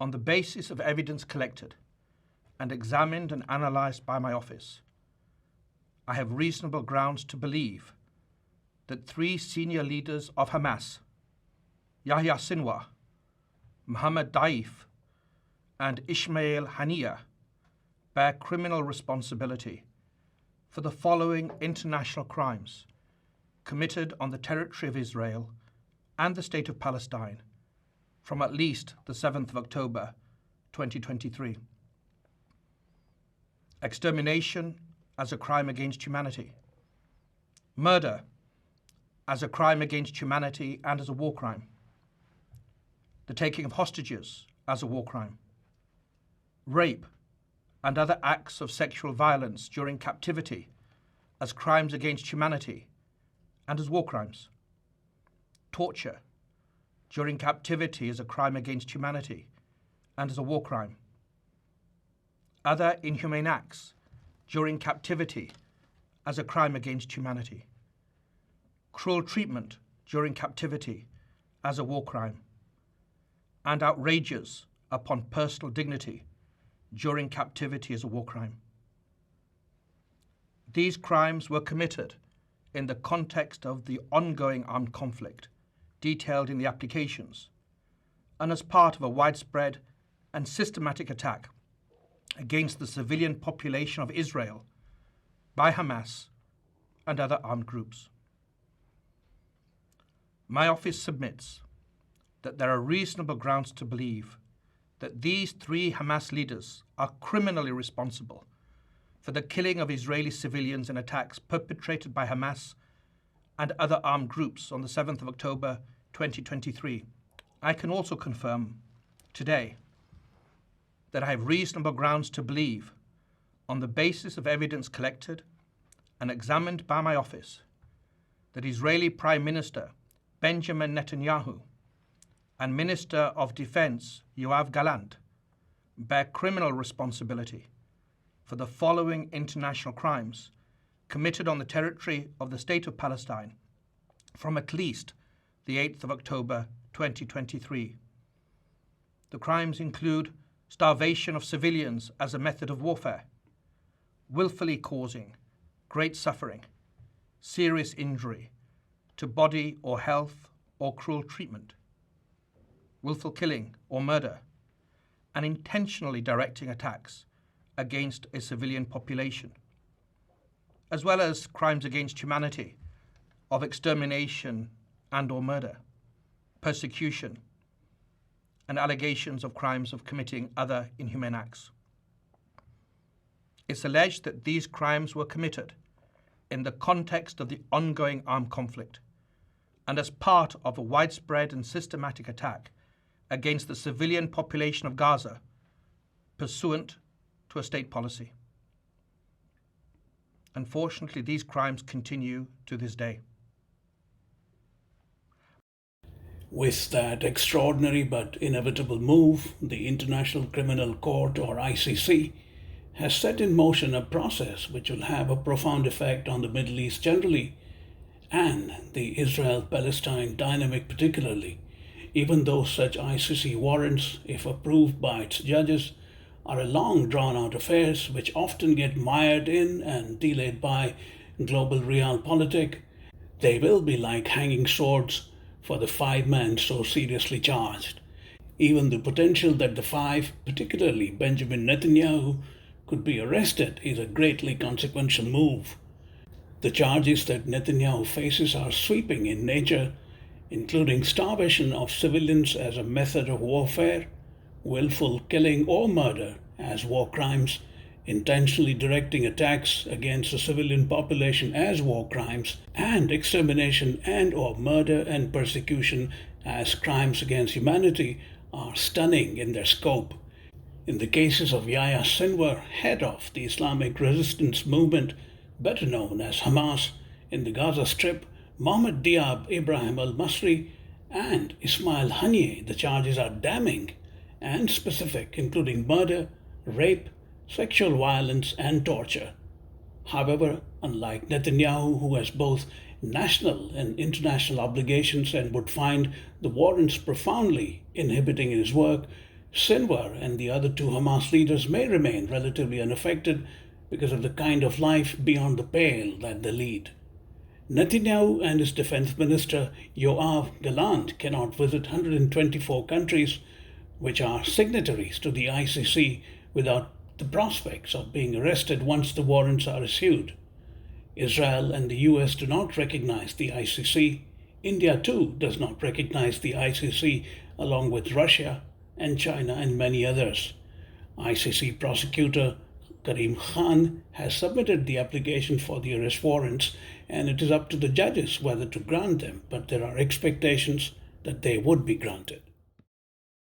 On the basis of evidence collected and examined and analysed by my office, I have reasonable grounds to believe that 3 senior leaders of Hamas, Yahya Sinwar, Mohammed Daif, and Ismail Haniyeh, bear criminal responsibility for the following international crimes committed on the territory of Israel and the State of Palestine from at least the 7th of October 2023. Extermination as a crime against humanity. Murder as a crime against humanity and as a war crime. The taking of hostages as a war crime. Rape and other acts of sexual violence during captivity as crimes against humanity and as war crimes. Torture during captivity as a crime against humanity and as a war crime. Other inhumane acts during captivity as a crime against humanity. Cruel treatment during captivity as a war crime. And outrages upon personal dignity during captivity as a war crime. These crimes were committed in the context of the ongoing armed conflict detailed in the applications, and as part of a widespread and systematic attack against the civilian population of Israel by Hamas and other armed groups. My office submits that there are reasonable grounds to believe that these 3 Hamas leaders are criminally responsible for the killing of Israeli civilians in attacks perpetrated by Hamas and other armed groups on the 7th of October 2023. I can also confirm today that I have reasonable grounds to believe, on the basis of evidence collected and examined by my office, that Israeli Prime Minister Benjamin Netanyahu and Minister of Defense Yoav Gallant bear criminal responsibility for the following international crimes committed on the territory of the State of Palestine from at least the 8th of October 2023. The crimes include starvation of civilians as a method of warfare, willfully causing great suffering, serious injury to body or health or cruel treatment, willful killing or murder, and intentionally directing attacks against a civilian population, as well as crimes against humanity of extermination and or murder, persecution, and allegations of crimes of committing other inhumane acts. It's alleged that these crimes were committed in the context of the ongoing armed conflict and as part of a widespread and systematic attack against the civilian population of Gaza, pursuant to a state policy. Unfortunately, these crimes continue to this day. With that extraordinary but inevitable move, the International Criminal Court, or ICC, has set in motion a process which will have a profound effect on the Middle East generally, and the Israel-Palestine dynamic particularly, even though such ICC warrants, if approved by its judges, are a long drawn-out affairs which often get mired in and delayed by global realpolitik. They will be like hanging swords for the 5 men so seriously charged. Even the potential that the 5, particularly Benjamin Netanyahu, could be arrested is a greatly consequential move. The charges that Netanyahu faces are sweeping in nature, including starvation of civilians as a method of warfare, willful killing or murder as war crimes, intentionally directing attacks against the civilian population as war crimes, and extermination and or murder and persecution as crimes against humanity are stunning in their scope. In the cases of Yahya Sinwar, head of the Islamic Resistance Movement, better known as Hamas, in the Gaza Strip, Mohammed Diab Ibrahim al-Masri, and Ismail Haniyeh, the charges are damning and specific, including murder, rape, sexual violence, and torture. However, unlike Netanyahu, who has both national and international obligations and would find the warrants profoundly inhibiting his work, Sinwar and the other two Hamas leaders may remain relatively unaffected because of the kind of life beyond the pale that they lead. Netanyahu and his defense minister Yoav Gallant cannot visit 124 countries which are signatories to the ICC without the prospects of being arrested once the warrants are issued. Israel and the US do not recognize the ICC. India too does not recognize the ICC, along with Russia and China and many others. ICC prosecutor Karim Khan has submitted the application for the arrest warrants, and it is up to the judges whether to grant them, but there are expectations that they would be granted.